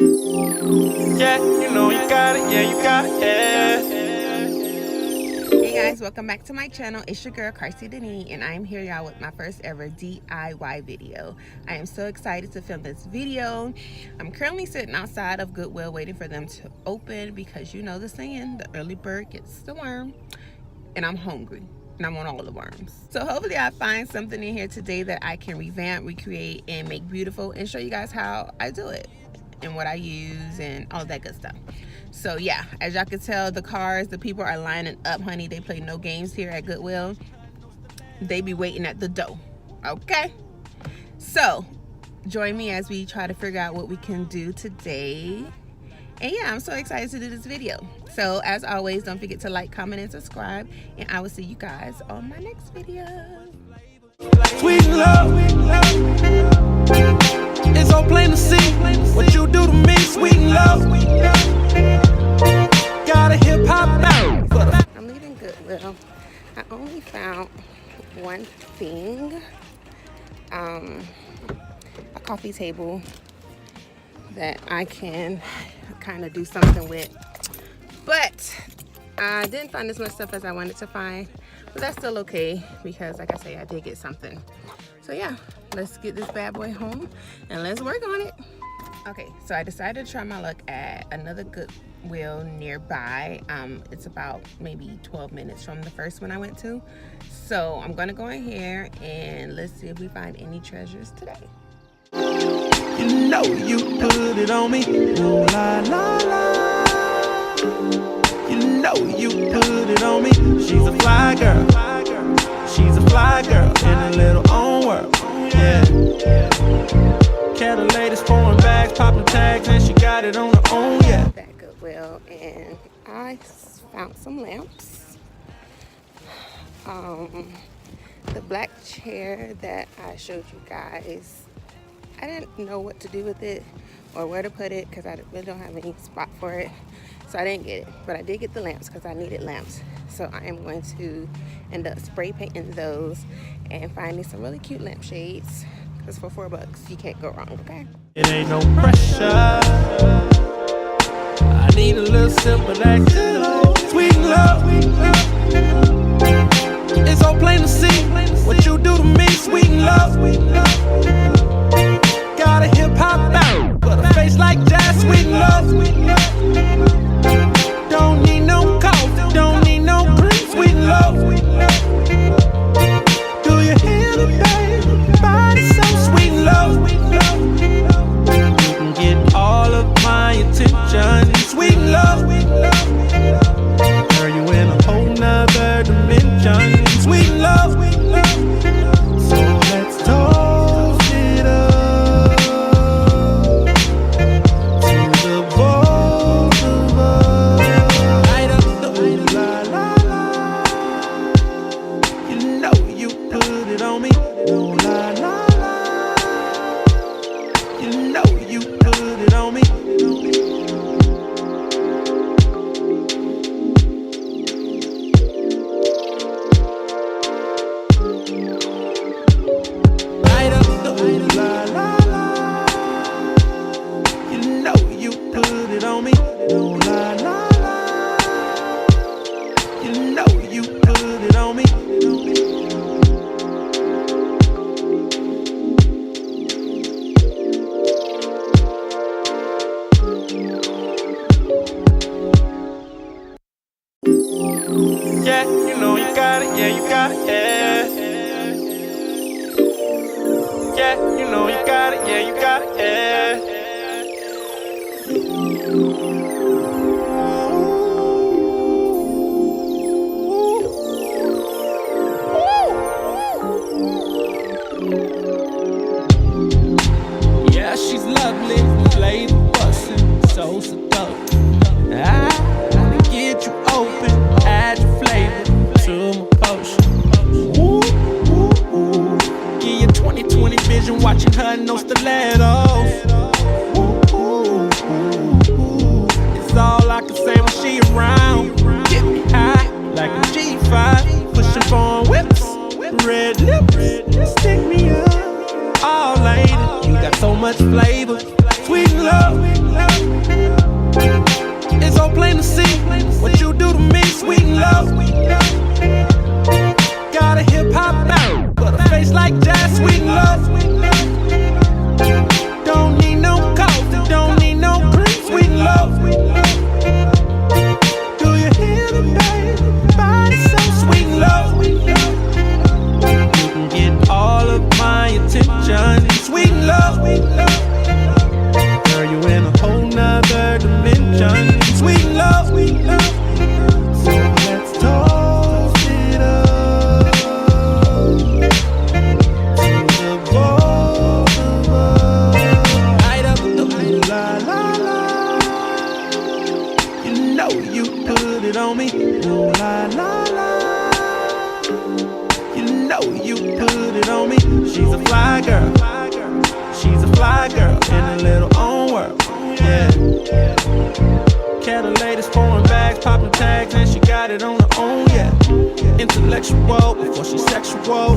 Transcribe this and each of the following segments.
Yeah, you know you got it, yeah, you got it, yeah. Hey guys, welcome back to my channel. It's your girl Carcy Denis, and I'm here y'all with my first ever DIY video. I am so excited to film this video. I'm currently sitting outside of Goodwill waiting for them to open because you know the saying, the early bird gets the worm, and I'm hungry and I want all the worms. So hopefully I find something in here today that I can revamp, recreate, and make beautiful and show you guys how I do it and what I use and all that good stuff. So yeah, as y'all can tell, the people are lining up, honey. They play no games here at Goodwill. They be waiting at the door, okay? So join me as we try to figure out what we can do today. And yeah, I'm so excited to do this video. So as always, don't forget to like, comment, and subscribe. And I will see you guys on my next video. Sweet love, it's so plain to see what you do to me. Sweet love, got a hip hop out. I'm leaving Goodwill. I only found one thing, a coffee table that I can kind of do something with, but I didn't find as much stuff as I wanted to find, but that's still okay because like I say, I did get something. So yeah, let's get this bad boy home and let's work on it. Okay, so I decided to try my luck at another Goodwill nearby. It's about maybe 12 minutes from the first one I went to. So I'm gonna go in here and let's see if we find any treasures today. You know you put it on me. Ooh, la, la, la. You know you put it on me. She's a fly girl. She's a fly girl in a little own world. Yeah. Cattle ladies pouring bags, popping tags, and she got it on her own. Yeah. Back Goodwill, and I found some lamps. The black chair that I showed you guys, I didn't know what to do with it or where to put it because I really don't have any spot for it, so I didn't get it. But I did get the lamps because I needed lamps, so I am going to end up spray painting those and finding some really cute lampshades because for $4 you can't go wrong. Okay, It ain't no pressure. I need a little simple like sweet love. It's so plain to see what you do to me. Sweet love, got a hip hop out, but a face like jazz. Sweet love, don't need no coffee, don't need no cream. Sweet love, do you hear me, baby? Body so sweet love. You can get all of my attention. Sweet love, girl, you in a whole nother dimension. Sweet love, so let's toast it up to the both of us. Light up the ooh la la la. You know you put it on me. Ooh la la la. You know you put it on me. Light up the ooh la la la. You know you put it on me. Ooh la la la. You know you put it on me. Yeah, you know you got it, yeah, you got it, yeah. Yeah, you know you got it, yeah, you got it, yeah. Yeah, she's lovely, flavor bustin', so seductive. I wanna get you open, add your flavor to my potion. Ooh, ooh, ooh. Give you 20/20 vision, watching her no stilettos. Ooh, ooh, ooh, ooh. It's all I can say when she around. Get me high like a G5, pushing foreign whips, red lips, stick me up. Oh, lady, you got so much flavor. Sweet love, la. You know you put it on me. Ooh la la la. You know you put it on me. She's a fly girl. She's a fly girl in a little own world. Yeah. Cat the latest pouring bags, popping tags, and she got it on her own. Yeah. Intellectual before she's sexual.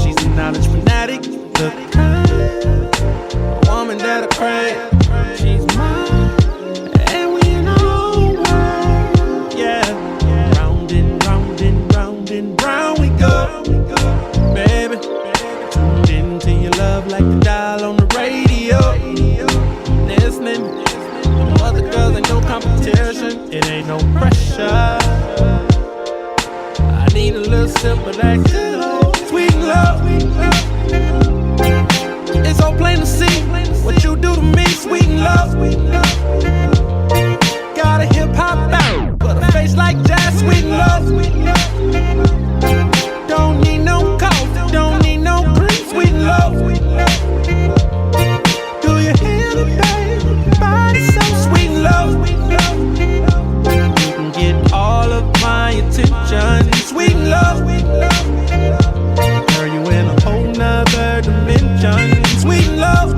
She's a knowledge fanatic. The kind of woman that I crave. She's mine, and we in our own world. Yeah. Round and round and round and round we go. Baby, tuned into your love like the dial on the radio. Listening, other girls ain't no competition. It ain't no pressure. I need a little sip of that good old sweet love. It's so plain to see what you do to me, sweet love. Got a hip hop bound, but a face like jazz, sweet love. Don't need no coffee, don't need no cream, sweet love. Do you hear me, baby? Body so sweet love. You can get all of my attention, sweet love. Girl, you in a whole nother dimension, sweet love.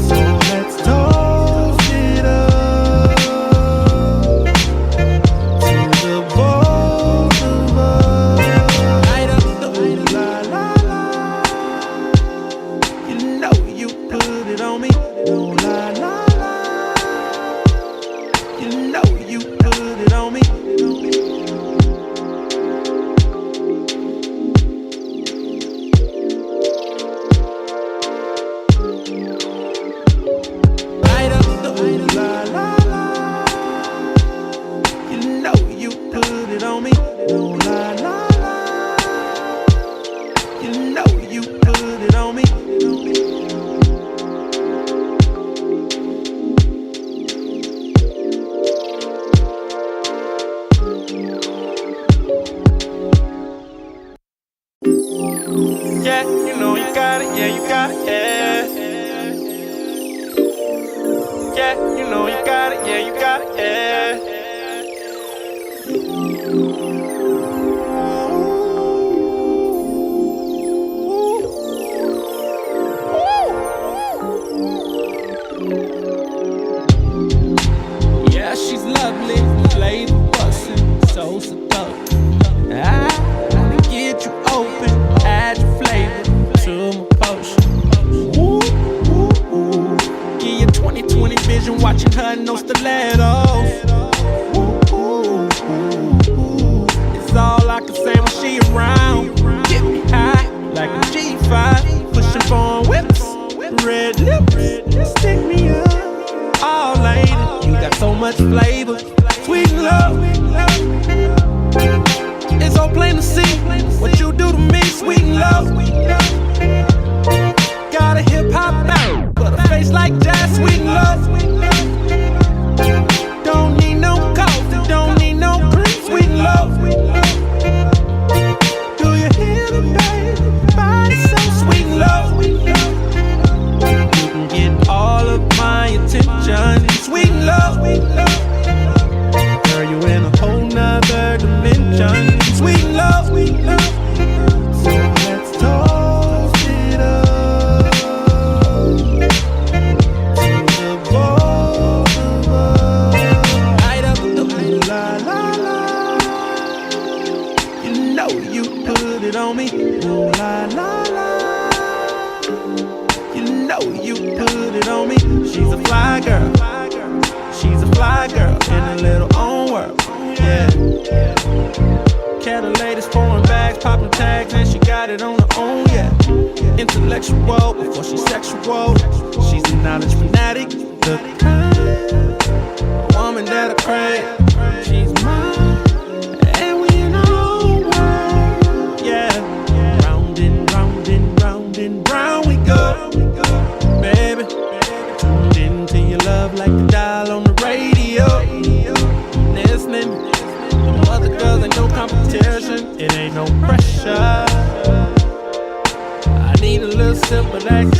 So let's toast it up to the both of us. Light up the ooh la la la. You know you put it on me. Ooh la la la. You know you put it on me. Light up the ooh la la la. You know you put it on me. Ooh la la la. You know you put it on me. Yeah, you know you got it, yeah, you got it, yeah. Yeah, you know you got it, yeah, you got it, yeah. Yeah, she's lovely, flavor bustin', so seductive. I wanna get you open, add your flavor to my potion. Ooh, ooh, ooh. Give you 20/20 vision, watching her, no stilettos. Ooh, ooh, ooh, ooh. It's all I can say when she around. Get me high like a G5, pushing foreign whips, red lips, stick me up. Oh, lady, you got so much flavor, sweet love. It's so plain to see what you do to me, sweet love. Got a hip hop bound, but a face like jazz, sweet love. Don't need no coffee, don't need no cream, sweet love. Do you hear me, baby? Body so sweet love. You can get all of my attention, sweet love. Girl, you in a whole nother dimension, sweet love. So let's toast it up to the both of us. Light up the ooh la la la. You know you put it on me. Ooh la la la. You know you put it on me. She's a fly girl. She's a fly girl in a little own world. Yeah. Cat the latest pouring bags, popping tags, and she got it on her own. Yeah. Intellectual before she's sexual. She's a knowledge fanatic. The kind of woman that I crave. She's mine, and we in our own world. Yeah. Round and round and round and round we go. Baby, tuned into your love like the dial on the radio. Listening, other girls ain't no competition. It ain't no pressure. I need a little sip of that.